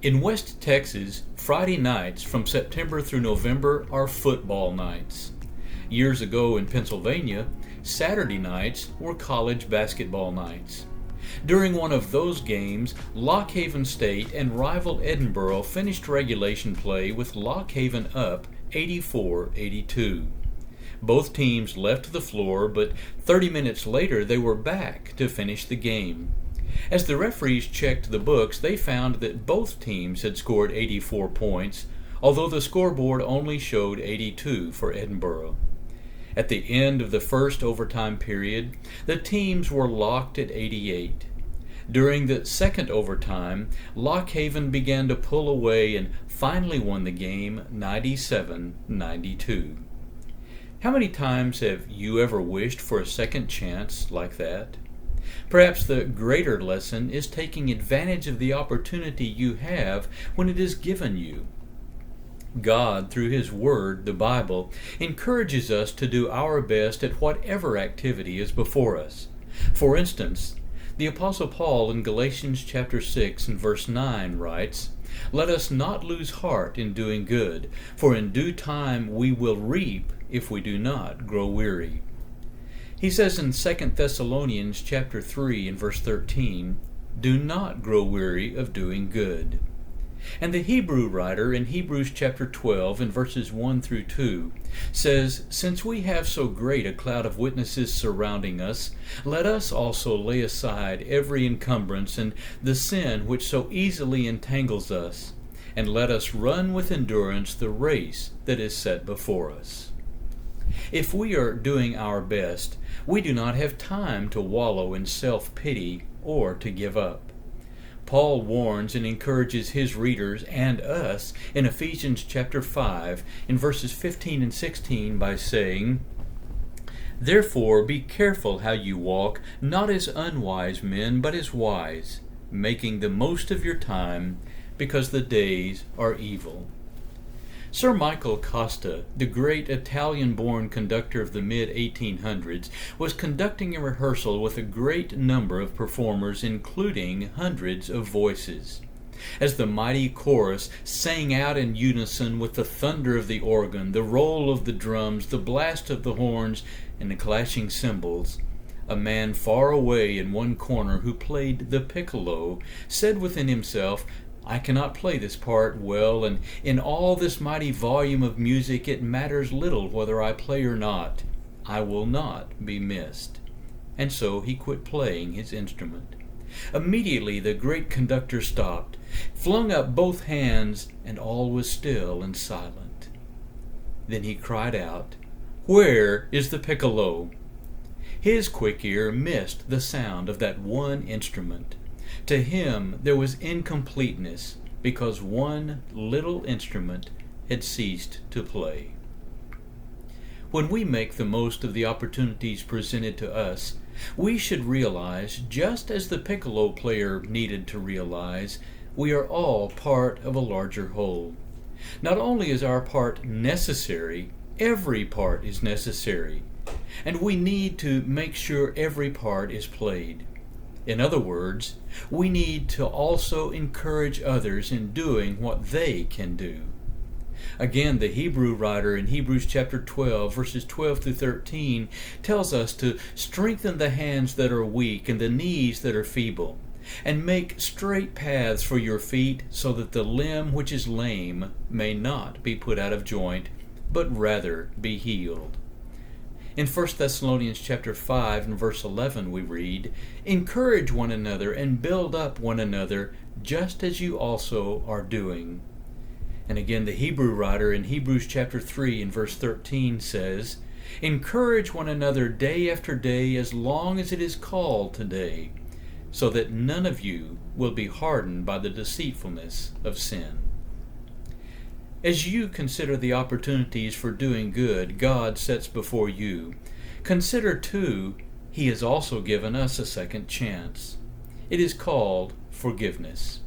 In West Texas, Friday nights from September through November are football nights. Years ago in Pennsylvania, Saturday nights were college basketball nights. During one of those games, Lock Haven State and rival Edinboro finished regulation play with Lock Haven up 84-82. Both teams left the floor, but 30 minutes later they were back to finish the game. As the referees checked the books, they found that both teams had scored 84 points, although the scoreboard only showed 82 for Edinboro. At the end of the first overtime period, the teams were locked at 88. During the second overtime, Lock Haven began to pull away and finally won the game 97-92. How many times have you ever wished for a second chance like that? Perhaps the greater lesson is taking advantage of the opportunity you have when it is given you. God, through His Word, the Bible, encourages us to do our best at whatever activity is before us. For instance, the Apostle Paul in Galatians chapter 6 and verse 9 writes, "Let us not lose heart in doing good, for in due time we will reap if we do not grow weary." He says in 2 Thessalonians chapter 3 and verse 13, "Do not grow weary of doing good." And the Hebrew writer in Hebrews chapter 12 and verses 1 through 2 says, "Since we have so great a cloud of witnesses surrounding us, let us also lay aside every encumbrance and the sin which so easily entangles us, and let us run with endurance the race that is set before us." If we are doing our best, we do not have time to wallow in self-pity or to give up. Paul warns and encourages his readers and us in Ephesians chapter 5 in verses 15 and 16 by saying, "Therefore be careful how you walk, not as unwise men, but as wise, making the most of your time, because the days are evil." Sir Michael Costa, the great Italian-born conductor of the mid-1800s, was conducting a rehearsal with a great number of performers, including hundreds of voices. As the mighty chorus sang out in unison with the thunder of the organ, the roll of the drums, the blast of the horns, and the clashing cymbals, a man far away in one corner who played the piccolo said within himself, "I cannot play this part well, and in all this mighty volume of music it matters little whether I play or not. I will not be missed." And so he quit playing his instrument. Immediately the great conductor stopped, flung up both hands, and all was still and silent. Then he cried out, "Where is the piccolo?" His quick ear missed the sound of that one instrument. To him there was incompleteness because one little instrument had ceased to play. When we make the most of the opportunities presented to us, we should realize, just as the piccolo player needed to realize, we are all part of a larger whole. Not only is our part necessary, every part is necessary, and we need to make sure every part is played. In other words, we need to also encourage others in doing what they can do. Again, the Hebrew writer in Hebrews chapter 12, verses 12 through 13, tells us to strengthen the hands that are weak and the knees that are feeble, and make straight paths for your feet, so that the limb which is lame may not be put out of joint, but rather be healed. In 1 Thessalonians chapter 5 and verse 11 we read, "Encourage one another and build up one another, just as you also are doing." And again the Hebrew writer in Hebrews chapter 3 and verse 13 says, "Encourage one another day after day, as long as it is called today, so that none of you will be hardened by the deceitfulness of sin." As you consider the opportunities for doing good God sets before you, consider too, He has also given us a second chance. It is called forgiveness.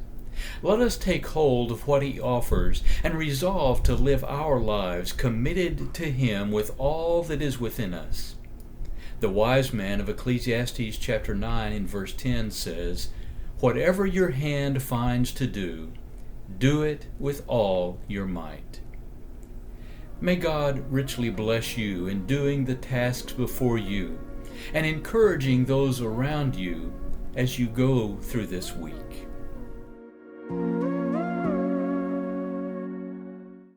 Let us take hold of what He offers and resolve to live our lives committed to Him with all that is within us. The wise man of Ecclesiastes chapter 9 and verse 10 says, "Whatever your hand finds to do, Do it with all your might. May God richly bless you in doing the tasks before you and encouraging those around you as you go through this week.